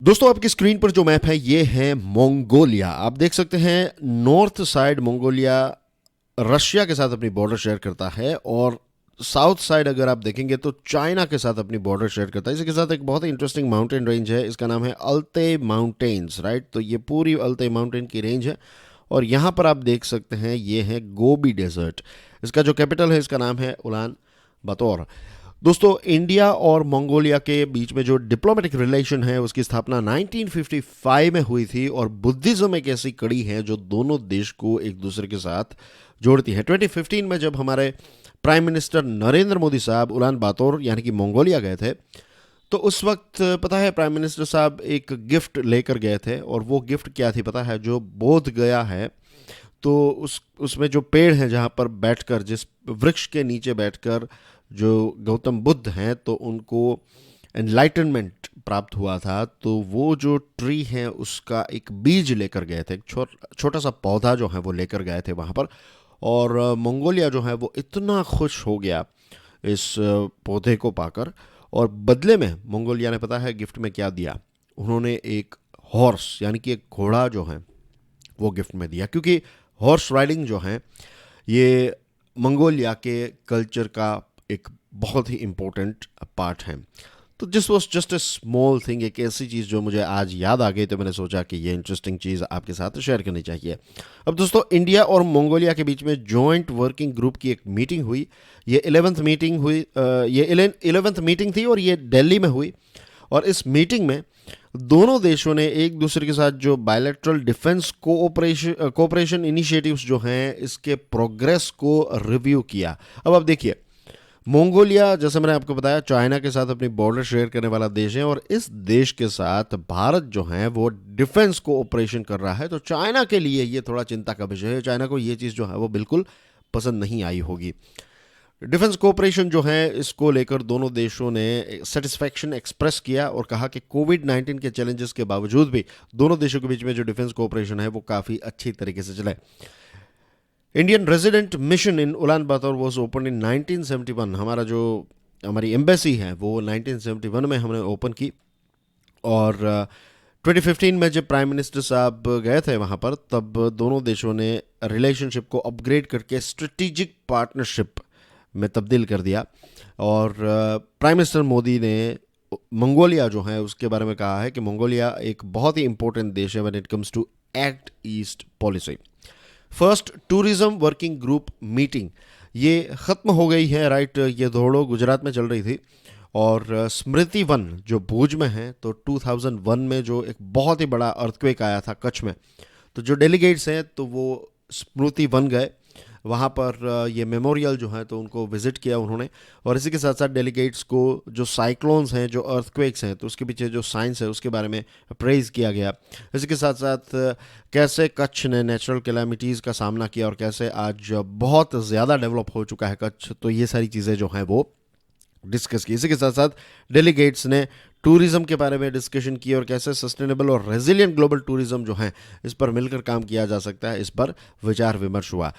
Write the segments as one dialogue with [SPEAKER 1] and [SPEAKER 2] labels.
[SPEAKER 1] दोस्तों आपकी स्क्रीन पर जो मैप है ये है मंगोलिया। आप देख सकते हैं नॉर्थ साइड मंगोलिया रशिया के साथ अपनी बॉर्डर शेयर करता है और साउथ साइड अगर आप देखेंगे तो चाइना के साथ अपनी बॉर्डर शेयर करता है। इसी के साथ एक बहुत ही इंटरेस्टिंग माउंटेन रेंज है, इसका नाम है अल्ते माउंटेन्स, राइट। तो ये पूरी अल्ते माउंटेन की रेंज है और यहाँ पर आप देख सकते हैं ये है गोबी डेजर्ट। इसका जो कैपिटल है इसका नाम है उलान बातोर। दोस्तों इंडिया और मंगोलिया के बीच में जो डिप्लोमेटिक रिलेशन है उसकी स्थापना 1955 में हुई थी और बुद्धिज्म एक ऐसी कड़ी है जो दोनों देश को एक दूसरे के साथ जोड़ती है। 2015 में जब हमारे प्राइम मिनिस्टर नरेंद्र मोदी साहब उलान बातोर यानी कि मंगोलिया गए थे तो उस वक्त पता है प्राइम मिनिस्टर साहब एक गिफ्ट लेकर गए थे और वो गिफ्ट क्या थी पता है? जो बोध गया है तो उसमें जो पेड़ है जहाँ पर बैठकर, जिस वृक्ष के नीचे बैठकर जो गौतम बुद्ध हैं तो उनको एनलाइटनमेंट प्राप्त हुआ था, तो वो जो ट्री है उसका एक बीज लेकर गए थे, एक छोटा सा पौधा जो है वो लेकर गए थे वहाँ पर। और मंगोलिया जो है वो इतना खुश हो गया इस पौधे को पाकर और बदले में मंगोलिया ने पता है गिफ्ट में क्या दिया? उन्होंने एक हॉर्स यानी कि एक घोड़ा जो है वो गिफ्ट में दिया, क्योंकि हॉर्स राइडिंग जो है ये मंगोलिया के कल्चर का एक बहुत ही इम्पोर्टेंट पार्ट है। तो this was just a small thing, एक ऐसी चीज़ जो मुझे आज याद आ गई तो मैंने सोचा कि ये इंटरेस्टिंग चीज़ आपके साथ शेयर करनी चाहिए। अब दोस्तों इंडिया और मंगोलिया के बीच में जॉइंट वर्किंग ग्रुप की एक मीटिंग हुई। ये 11th मीटिंग हुई, ये 11th मीटिंग थी और ये दिल्ली में हुई। और इस मीटिंग में दोनों देशों ने एक दूसरे के साथ जो बायलैटरल डिफेंस कोऑपरेशन इनिशिएटिव्स जो हैं इसके प्रोग्रेस को रिव्यू किया। अब आप देखिए, मंगोलिया जैसे मैंने आपको बताया चाइना के साथ अपनी बॉर्डर शेयर करने वाला देश है और इस देश के साथ भारत जो है वो डिफेंस कोऑपरेशन कर रहा है। तो चाइना के लिए ये थोड़ा चिंता का विषय है, चाइना को ये चीज़ जो है वो बिल्कुल पसंद नहीं आई होगी। डिफेंस कोऑपरेशन जो है इसको लेकर दोनों देशों ने सेटिस्फैक्शन एक्सप्रेस किया और कहा कि कोविड-19 के चैलेंजेस के बावजूद भी दोनों देशों के बीच में जो डिफेंस कोऑपरेशन है वो काफ़ी अच्छी तरीके से चला। Indian resident mission in Ulaanbaatar was open in 1971। हमारी एम्बेसी है वो 1971 में हमने ओपन की और 2015 में जब प्राइम मिनिस्टर साहब गए थे वहाँ पर तब दोनों देशों ने रिलेशनशिप को अपग्रेड करके स्ट्रेटेजिक पार्टनरशिप में तब्दील कर दिया। और प्राइम मिनिस्टर मोदी ने मंगोलिया जो है उसके बारे में कहा है कि मंगोलिया एक बहुत ही इंपॉर्टेंट देश है when it comes to act east policy. First tourism working group meeting ये ख़त्म हो गई है, राइट। ये दौड़ो गुजरात में चल रही थी और स्मृति वन जो भुज में है, तो 2001 में जो एक बहुत ही बड़ा अर्थक्वेक आया था कच्छ में, तो जो डेलीगेट्स हैं तो वो स्मृति वन गए। वहाँ पर ये मेमोरियल जो है तो उनको विज़िट किया उन्होंने और इसी के साथ साथ डेलीगेट्स को जो साइक्लोन्स हैं, जो अर्थक्वेक्स हैं, तो उसके पीछे जो साइंस है उसके बारे में प्रेज़ किया गया। इसी के साथ साथ कैसे कच्छ ने नेचुरल कैलामिटीज़ का सामना किया और कैसे आज बहुत ज़्यादा डेवलप हो चुका है कच्छ, तो ये सारी चीज़ें जो हैं वो डिस्कस की। इसी के साथ साथ डेलीगेट्स ने टूरिज़्म के बारे में डिस्कशन की और कैसे सस्टेनेबल और रेजिलियंट ग्लोबल टूरिज़्म जो है इस पर मिलकर काम किया जा सकता है, इस पर विचार विमर्श हुआ।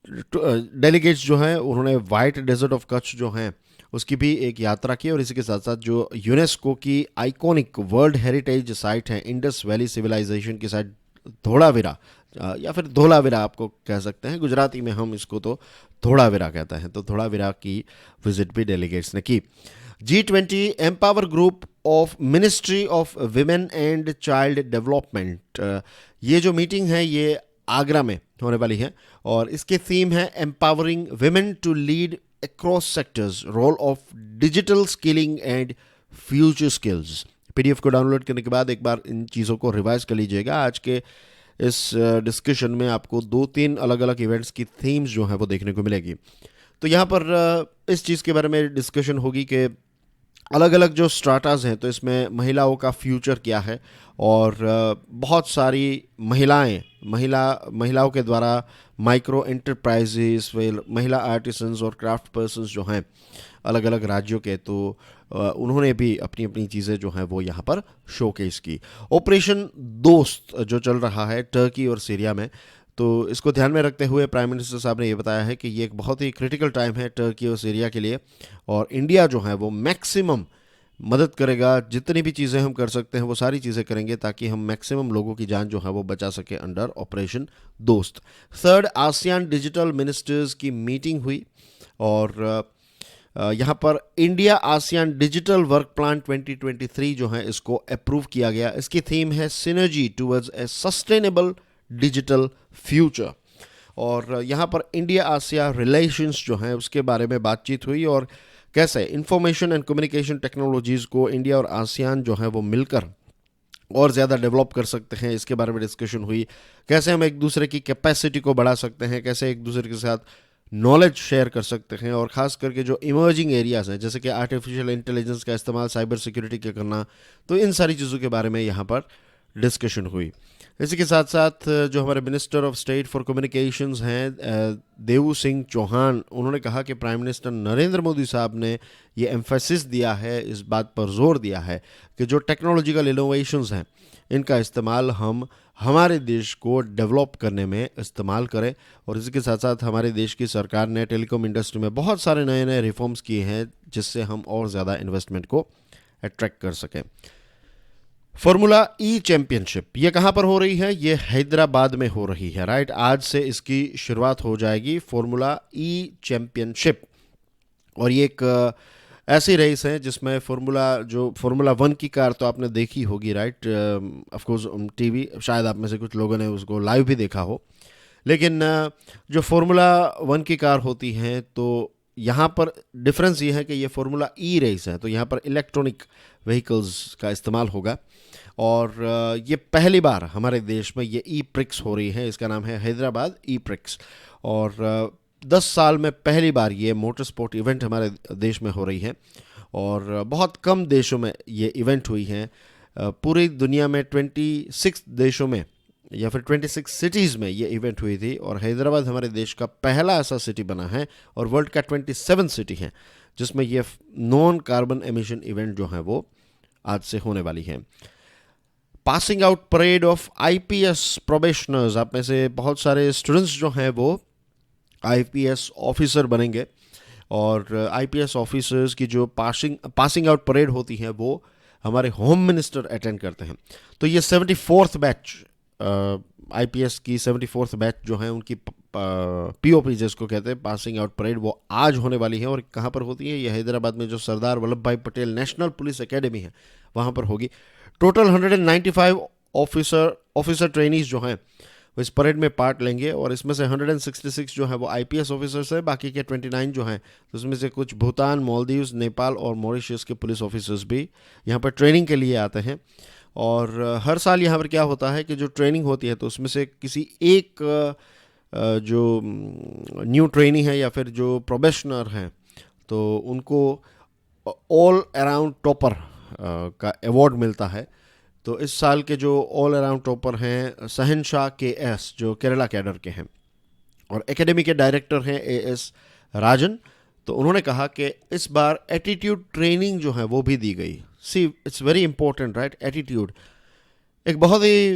[SPEAKER 1] डेलीगेट्स जो हैं उन्होंने वाइट डेजर्ट ऑफ कच्छ जो हैं उसकी भी एक यात्रा की और इसी के साथ साथ जो यूनेस्को की आइकॉनिक वर्ल्ड हेरिटेज साइट है इंडस वैली सिविलाइजेशन की साइट धोलावीरा या फिर धोलावीरा आपको कह सकते हैं, गुजराती में हम इसको तो धोलावीरा कहते हैं, तो धोलावीरा की विजिट भी डेलीगेट्स ने की। G20 empower group of ministry of women and child development, ये जो मीटिंग है ये आगरा में होने वाली है और इसके थीम है empowering women to lead across sectors, role of digital skilling and future skills. PDF को डाउनलोड करने के बाद एक बार इन चीज़ों को रिवाइज कर लीजिएगा। आज के इस डिस्कशन में आपको 2-3 अलग अलग इवेंट्स की थीम्स जो है वो देखने को मिलेगी। तो यहाँ पर इस चीज़ के बारे में डिस्कशन होगी कि अलग अलग जो स्ट्राटाज हैं तो इसमें महिलाओं का फ्यूचर क्या है और बहुत सारी महिलाओं के द्वारा माइक्रो एंटरप्राइजेस, महिला आर्टिसंस और क्राफ्ट पर्सन्स जो हैं अलग अलग राज्यों के, तो उन्होंने भी अपनी अपनी चीज़ें जो हैं वो यहाँ पर शोकेस की। ऑपरेशन दोस्त जो चल रहा है टर्की और सीरिया में, तो इसको ध्यान में रखते हुए प्राइम मिनिस्टर साहब ने ये बताया है कि ये एक बहुत ही क्रिटिकल टाइम है टर्की और सीरिया के लिए और इंडिया जो है वो मैक्सिमम मदद करेगा। जितनी भी चीज़ें हम कर सकते हैं वो सारी चीज़ें करेंगे ताकि हम मैक्सिमम लोगों की जान जो है वो बचा सके अंडर ऑपरेशन दोस्त। थर्ड, आसियान डिजिटल मिनिस्टर्स की मीटिंग हुई और यहाँ पर India ASEAN digital work plan 2023 जो है इसको अप्रूव किया गया। इसकी थीम है synergy towards a sustainable digital future. और यहाँ पर इंडिया आसिया रिलेशंस जो हैं उसके बारे में बातचीत हुई और कैसे इंफॉर्मेशन एंड कम्युनिकेशन टेक्नोलॉजीज़ को इंडिया और आसियान जो है वो मिलकर और ज़्यादा डेवलप कर सकते हैं, इसके बारे में डिस्कशन हुई। कैसे हम एक दूसरे की कैपेसिटी को बढ़ा सकते हैं, कैसे एक दूसरे के साथ नॉलेज शेयर कर सकते हैं, और ख़ास करके जो इमर्जिंग एरियाज़ हैं जैसे कि आर्टिफिशियल इंटेलिजेंस का इस्तेमाल साइबर सिक्योरिटी के करना, तो इन सारी चीज़ों के बारे में यहाँ पर डिस्कशन हुई। इसी के साथ साथ जो हमारे minister of state for communications हैं देवू सिंह चौहान, उन्होंने कहा कि प्राइम मिनिस्टर नरेंद्र मोदी साहब ने ये एम्फेसिस दिया है, इस बात पर जोर दिया है कि जो टेक्नोलॉजिकल इनोवेशंस हैं इनका इस्तेमाल हम हमारे देश को डेवलप करने में इस्तेमाल करें। और इसी के साथ साथ हमारे देश की सरकार ने टेलीकॉम इंडस्ट्री में बहुत सारे नए नए रिफॉर्म्स किए हैं जिससे हम और ज़्यादा इन्वेस्टमेंट को अट्रैक्ट कर सकें। फॉर्मूला ई चैंपियनशिप ये कहाँ पर हो रही है? ये हैदराबाद में हो रही है, राइट। आज से इसकी शुरुआत हो जाएगी, फॉर्मूला ई चैंपियनशिप। और ये एक ऐसी रेस है जिसमें फॉर्मूला 1 की कार तो आपने देखी होगी, राइट, ऑफ कोर्स टीवी, शायद आप में से कुछ लोगों ने उसको लाइव भी देखा हो। लेकिन जो फॉर्मूला 1 की कार होती हैं तो यहाँ पर डिफरेंस ये है कि ये फॉर्मूला ई रेस है, तो यहाँ पर इलेक्ट्रॉनिक व्हीकल्स का इस्तेमाल होगा। और ये पहली बार हमारे देश में ये ई प्रिक्स हो रही है, इसका नाम है हैदराबाद ई प्रिक्स। और 10 साल में पहली बार ये मोटर स्पोर्ट इवेंट हमारे देश में हो रही है और बहुत कम देशों में ये इवेंट हुई है। पूरी दुनिया में 26 देशों में या फिर 26 सिटीज़ में ये इवेंट हुई थी और हैदराबाद हमारे देश का पहला ऐसा सिटी बना है और वर्ल्ड का 27 सिटी है जिसमें ये नॉन कार्बन एमिशन इवेंट जो है वो आज से होने वाली है। Passing out parade of IPS probationers, आप में से बहुत सारे स्टूडेंट्स जो हैं वो आईपीएस ऑफिसर बनेंगे और आईपीएस ऑफिसर्स की जो पासिंग आउट परेड होती है वो हमारे होम मिनिस्टर अटेंड करते हैं। तो ये 74th बैच आईपीएस की 74th बैच जो है उनकी पीओपी जिसको कहते हैं पासिंग आउट परेड, वो आज होने वाली है। और कहाँ पर होती है? ये हैदराबाद में जो सरदार वल्लभ भाई पटेल नेशनल पुलिस एकेडमी है वहाँ पर होगी। टोटल 195 ऑफिसर ट्रेनीज जो हैं वो इस परेड में पार्ट लेंगे और इसमें से 166 जो है वो आईपीएस ऑफिसर्स हैं, बाकी के 29 जो हैं तो उसमें से कुछ भूटान, मालदीव्स, नेपाल और मॉरिशस के पुलिस ऑफिसर्स भी यहाँ पर ट्रेनिंग के लिए आते हैं। और हर साल यहाँ पर क्या होता है कि जो ट्रेनिंग होती है तो उसमें से किसी एक जो न्यू ट्रेनी है या फिर जो प्रोबेशनर हैं तो उनको ऑल अराउंड टॉपर का अवार्ड मिलता है। तो इस साल के जो ऑल अराउंड टॉपर हैं शहनशाह KS जो केरला कैडर के हैं और एकेडमी के डायरेक्टर हैं AS राजन। तो उन्होंने कहा कि इस बार एटीट्यूड ट्रेनिंग जो है वो भी दी गई। See it's very important, right, attitude. एक बहुत ही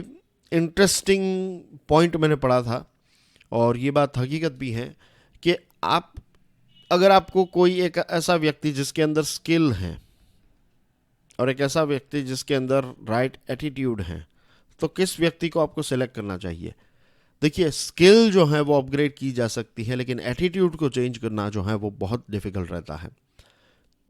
[SPEAKER 1] इंटरेस्टिंग पॉइंट मैंने पढ़ा था और ये बात हकीकत भी है कि अगर आपको कोई एक ऐसा व्यक्ति जिसके अंदर स्किल है और एक ऐसा व्यक्ति जिसके अंदर राइट एटीट्यूड है तो किस व्यक्ति को आपको सेलेक्ट करना चाहिए? देखिए, स्किल जो है वो अपग्रेड की जा सकती है लेकिन एटीट्यूड को चेंज करना जो है वो बहुत डिफ़िकल्ट रहता है।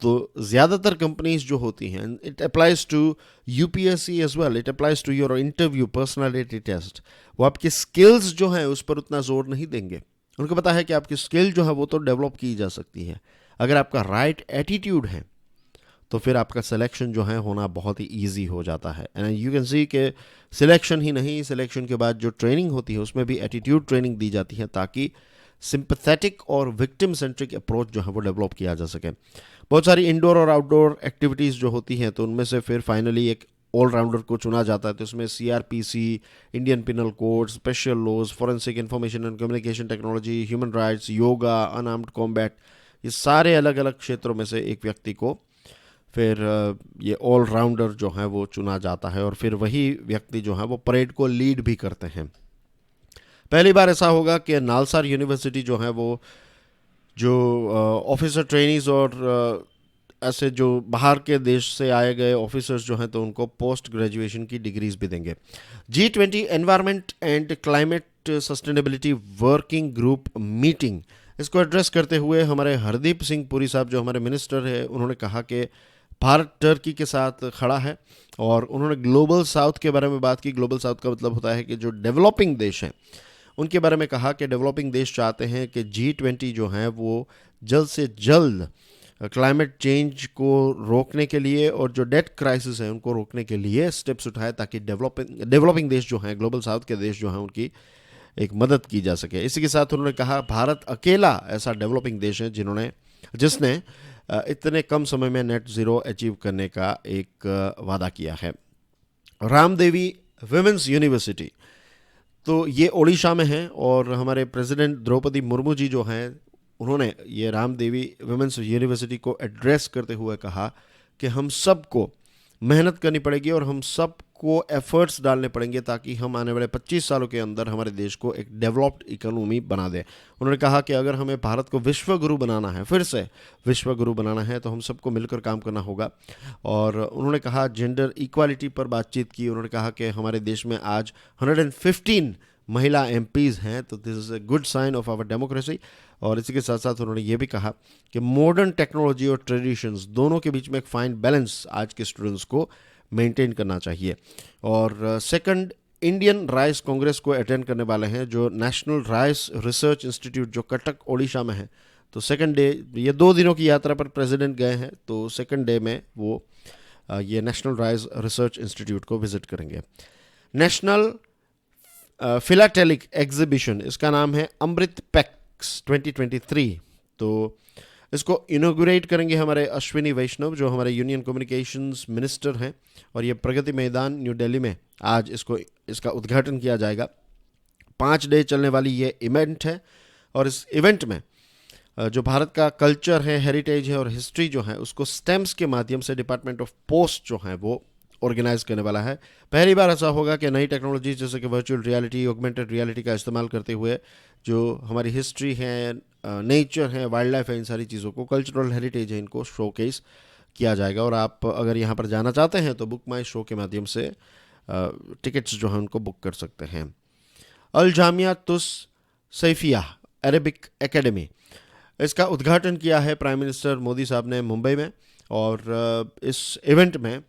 [SPEAKER 1] तो ज़्यादातर कंपनीज जो होती हैं, it applies to UPSC as well, it applies to your interview personality test, वो आपकी स्किल्स जो हैं उस पर उतना जोर नहीं देंगे। उनको पता है कि आपकी स्किल जो है वो तो डेवलप की जा सकती है। अगर आपका राइट एटीट्यूड है तो फिर आपका सिलेक्शन जो है होना बहुत ही ईजी हो जाता है। एंड यू कैन सी कि सिलेक्शन ही नहीं, सिलेक्शन के बाद जो ट्रेनिंग होती है उसमें भी एटीट्यूड ट्रेनिंग दी जाती है ताकि सिंपैथेटिक और विक्टिम सेंट्रिक अप्रोच जो है वो डेवलप किया जा सके। बहुत सारी इंडोर और आउटडोर एक्टिविटीज़ जो होती हैं तो उनमें से फिर फाइनली एक ऑलराउंडर को चुना जाता है। तो उसमें CRPC, Indian penal code, special laws, forensic information and communication technology, human rights, yoga, unarmed combat, ये सारे अलग अलग क्षेत्रों में से एक व्यक्ति को फिर ये ऑलराउंडर जो है वो चुना जाता है और फिर वही व्यक्ति जो है वो परेड को लीड भी करते हैं। पहली बार ऐसा होगा कि नालसार यूनिवर्सिटी जो है वो जो ऑफिसर ट्रेनीज और ऐसे जो बाहर के देश से आए गए ऑफिसर्स जो हैं तो उनको पोस्ट ग्रेजुएशन की डिग्रीज भी देंगे। G20 environment and climate sustainability working group meeting, इसको एड्रेस करते हुए हमारे हरदीप सिंह पुरी साहब जो हमारे मिनिस्टर हैं उन्होंने कहा कि भारत टर्की के साथ खड़ा है और उन्होंने ग्लोबल साउथ के बारे में बात की। ग्लोबल साउथ का मतलब होता है कि जो डेवलपिंग देश हैं उनके बारे में कहा कि डेवलपिंग देश चाहते हैं कि G20 जो हैं वो जल्द से जल्द क्लाइमेट चेंज को रोकने के लिए और जो डेट क्राइसिस है उनको रोकने के लिए स्टेप्स उठाए ताकि डेवलपिंग देश जो हैं, ग्लोबल साउथ के देश जो हैं, उनकी एक मदद की जा सके। इसी के साथ उन्होंने कहा भारत अकेला ऐसा डेवलपिंग देश है जिसने इतने कम समय में नेट ज़ीरो अचीव करने का एक वादा किया है। रामदेवी विमेंस यूनिवर्सिटी, तो ये ओडिशा में है और हमारे प्रेसिडेंट द्रौपदी मुर्मू जी जो हैं उन्होंने ये रामदेवी विमेंस यूनिवर्सिटी को एड्रेस करते हुए कहा कि हम सबको मेहनत करनी पड़ेगी और हम सबको एफर्ट्स डालने पड़ेंगे ताकि हम आने वाले 25 सालों के अंदर हमारे देश को एक डेवलप्ड इकोनॉमी बना दें। उन्होंने कहा कि अगर हमें भारत को विश्व गुरु बनाना है, फिर से विश्व गुरु बनाना है, तो हम सबको मिलकर काम करना होगा। और उन्होंने कहा जेंडर इक्वालिटी पर बातचीत की। उन्होंने कहा कि हमारे देश में आज 115 महिला MPs हैं, तो this is a good sign of our democracy. और इसी के साथ साथ उन्होंने ये भी कहा कि मॉडर्न टेक्नोलॉजी और ट्रेडिशंस दोनों के बीच में एक फाइन बैलेंस आज के स्टूडेंट्स को मेंटेन करना चाहिए। और सेकंड इंडियन राइस कांग्रेस को अटेंड करने वाले हैं जो नेशनल राइस रिसर्च इंस्टीट्यूट जो कटक ओडिशा में है। तो सेकंड डे, ये 2 दिनों की यात्रा पर प्रेसिडेंट गए हैं, तो सेकंड डे में वो ये नेशनल राइस रिसर्च इंस्टीट्यूट को विजिट करेंगे। नेशनल फिलाटेलिक एग्जीबिशन, इसका नाम है अमृत पैक्स 2023, तो इसको इनोग्रेट करेंगे हमारे अश्विनी वैष्णव जो हमारे यूनियन कम्युनिकेशंस मिनिस्टर हैं और ये प्रगति मैदान न्यू दिल्ली में आज इसका उद्घाटन किया जाएगा। 5 डे चलने वाली ये इवेंट है और इस इवेंट में जो भारत का कल्चर है, हेरिटेज है और हिस्ट्री जो है उसको स्टेम्स के माध्यम से डिपार्टमेंट ऑफ पोस्ट जो है वो ऑर्गेनाइज करने वाला है। पहली बार ऐसा होगा कि नई टेक्नोलॉजी जैसे कि वर्चुअल रियलिटी, ऑगमेंटेड रियलिटी का इस्तेमाल करते हुए जो हमारी हिस्ट्री है, नेचर है, वाइल्ड लाइफ है, इन सारी चीज़ों को, कल्चरल हेरिटेज है, इनको शोकेस किया जाएगा। और आप अगर यहाँ पर जाना चाहते हैं तो बुक माई शो के माध्यम से टिकट्स जो हैं उनको बुक कर सकते हैं। अल जामिया तुस सैफिया अरेबिक एकेडमी, इसका उद्घाटन किया है प्राइम मिनिस्टर मोदी साहब ने मुंबई में। और इस इवेंट में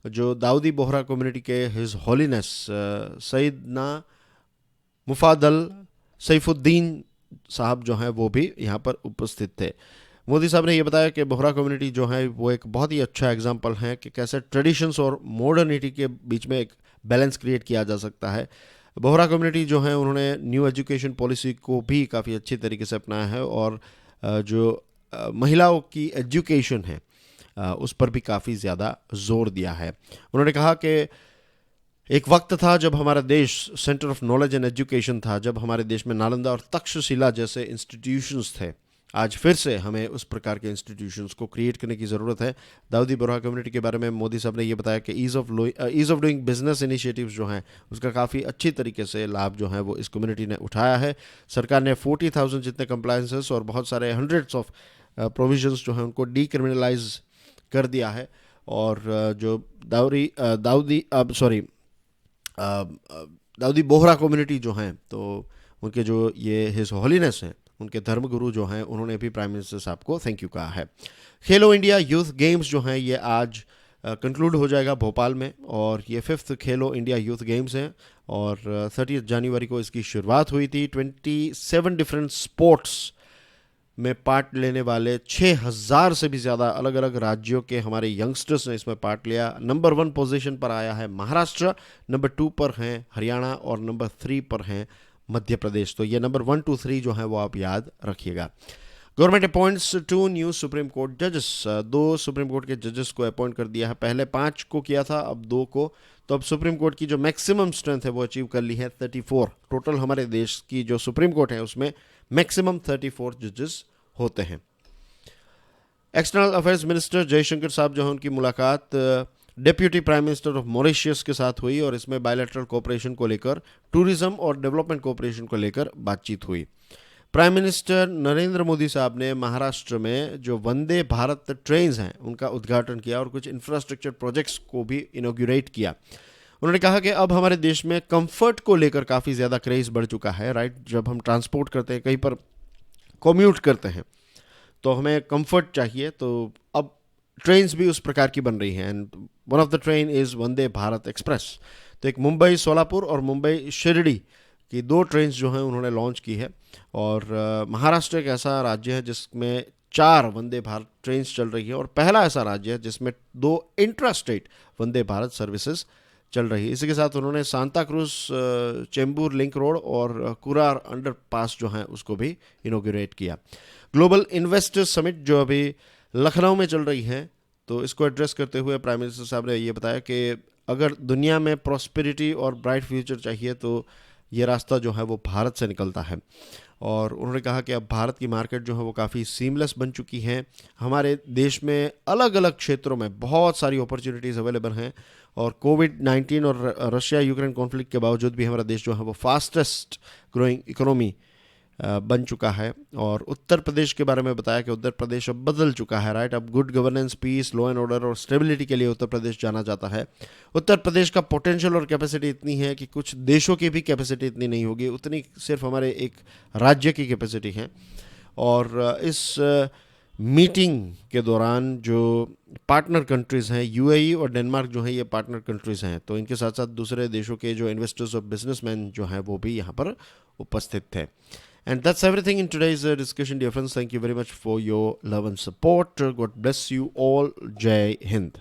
[SPEAKER 1] जो दाऊदी बोहरा कम्युनिटी के हिज हॉलीनेस सैयदना मुफादल सैफुद्दीन साहब जो हैं वो भी यहाँ पर उपस्थित थे। मोदी साहब ने ये बताया कि बोहरा कम्युनिटी जो है वो एक बहुत ही अच्छा एग्जाम्पल है कि कैसे ट्रेडिशंस और मॉडर्निटी के बीच में एक बैलेंस क्रिएट किया जा सकता है। बोहरा कम्युनिटी जो है उन्होंने न्यू एजुकेशन पॉलिसी को भी काफ़ी अच्छी तरीके से अपनाया है और जो महिलाओं की एजुकेशन है उस पर भी काफ़ी ज़्यादा जोर दिया है। उन्होंने कहा कि एक वक्त था जब हमारा देश centre of knowledge and education था, जब हमारे देश में नालंदा और तक्षशिला जैसे इंस्टीट्यूशंस थे। आज फिर से हमें उस प्रकार के इंस्टीट्यूशंस को क्रिएट करने की ज़रूरत है। दाऊदी बोहरा कम्युनिटी के बारे में मोदी साहब ने ये बताया कि ease of doing business initiatives जो हैं उसका काफ़ी अच्छी तरीके से लाभ जो है वो इस कम्युनिटी ने उठाया है। सरकार ने 40,000 जितने कंप्लायंसेस और बहुत सारे हंड्रेड्स ऑफ प्रोविजंस जो हैं उनको डीक्रिमिनलाइज कर दिया है। और जो दाऊदी बोहरा कम्युनिटी जो हैं तो उनके जो ये हिज हॉलीनेस हैं, उनके धर्मगुरु जो हैं, उन्होंने भी प्राइम मिनिस्टर साहब को थैंक यू कहा है। खेलो इंडिया यूथ गेम्स जो हैं ये आज कंक्लूड हो जाएगा भोपाल में और ये 5th खेलो इंडिया यूथ गेम्स हैं और 30 जनवरी को इसकी शुरुआत हुई थी। 27 डिफरेंट स्पोर्ट्स में पार्ट लेने वाले 6,000 से भी ज़्यादा अलग अलग राज्यों के हमारे यंगस्टर्स ने इसमें पार्ट लिया। नंबर 1 पोजीशन पर आया है महाराष्ट्र, नंबर 2 पर हैं हरियाणा और नंबर 3 पर हैं मध्य प्रदेश। तो ये नंबर 1, 2, 3 जो है वो आप याद रखिएगा। Government appoints 2 new supreme court जजेस, 2 सुप्रीम कोर्ट के जजेस को अपॉइंट कर दिया है। पहले 5 को किया था, अब 2 को। तो अब सुप्रीम कोर्ट की जो मैक्सिमम स्ट्रेंथ है वो अचीव कर ली है 34। टोटल हमारे देश की जो सुप्रीम कोर्ट है उसमें मैक्सिमम 34 जजेस होते हैं। एक्सटर्नल अफेयर्स मिनिस्टर जयशंकर साहब जो है उनकी मुलाकात deputy prime minister of Mauritius के साथ हुई और इसमें बायलैटरल कोऑपरेशन को लेकर, टूरिज्म और डेवलपमेंट कोऑपरेशन को लेकर बातचीत हुई। प्राइम मिनिस्टर नरेंद्र मोदी साहब ने महाराष्ट्र में जो वंदे भारत ट्रेन्स हैं उनका उद्घाटन किया और कुछ इंफ्रास्ट्रक्चर प्रोजेक्ट्स को भी इनॉग्रेट किया। उन्होंने कहा कि अब हमारे देश में कंफर्ट को लेकर काफ़ी ज़्यादा क्रेज बढ़ चुका है, राइट। जब हम ट्रांसपोर्ट करते हैं, कहीं पर कम्यूट करते हैं, तो हमें कंफर्ट चाहिए। तो अब ट्रेन्स भी उस प्रकार की बन रही हैं, and one of the train is Vande Bharat express. तो एक मुंबई सोलापुर और मुंबई शिरडी की 2 ट्रेन्स जो हैं उन्होंने लॉन्च की है। और महाराष्ट्र एक ऐसा राज्य है जिसमें 4 वंदे भारत ट्रेन्स चल रही है, और पहला ऐसा राज्य है जिसमें 2 intra state Vande Bharat services चल रही है। इसी के साथ उन्होंने Santa cruise Chembur link road और कुरार अंडरपास जो हैं उसको भी इनॉग्रेट किया। ग्लोबल इन्वेस्टर्स समिट जो अभी लखनऊ में चल रही है, तो इसको एड्रेस करते हुए प्राइम मिनिस्टर साहब ने ये बताया कि अगर दुनिया में प्रॉस्पेरिटी और ब्राइट फ्यूचर चाहिए तो ये रास्ता जो है वो भारत से निकलता है। और उन्होंने कहा कि अब भारत की मार्केट जो है वो काफ़ी सीमलेस बन चुकी है। हमारे देश में अलग अलग क्षेत्रों में बहुत सारी अपॉर्चुनिटीज़ अवेलेबल हैं, और कोविड-19 और रशिया यूक्रेन कॉन्फ्लिक्ट के बावजूद भी हमारा देश जो है वो फास्टेस्ट ग्रोइंग इकोनॉमी बन चुका है। और उत्तर प्रदेश के बारे में बताया कि उत्तर प्रदेश अब बदल चुका है, राइट। अब good governance, peace, law and order और स्टेबिलिटी के लिए उत्तर प्रदेश जाना जाता है। उत्तर प्रदेश का पोटेंशियल और कैपेसिटी इतनी है कि कुछ देशों की भी कैपेसिटी इतनी नहीं होगी, उतनी सिर्फ हमारे एक राज्य की कैपेसिटी है। और इस मीटिंग के दौरान जो पार्टनर कंट्रीज़ हैं, यूएई और डेनमार्क जो हैं, ये पार्टनर कंट्रीज़ हैं, तो इनके साथ साथ दूसरे देशों के जो इन्वेस्टर्स और बिजनेसमैन जो हैं वो भी यहाँ पर उपस्थित थे। And that's everything in today's discussion, dear friends. Thank you very much for your love and support. God bless you all. Jai Hind.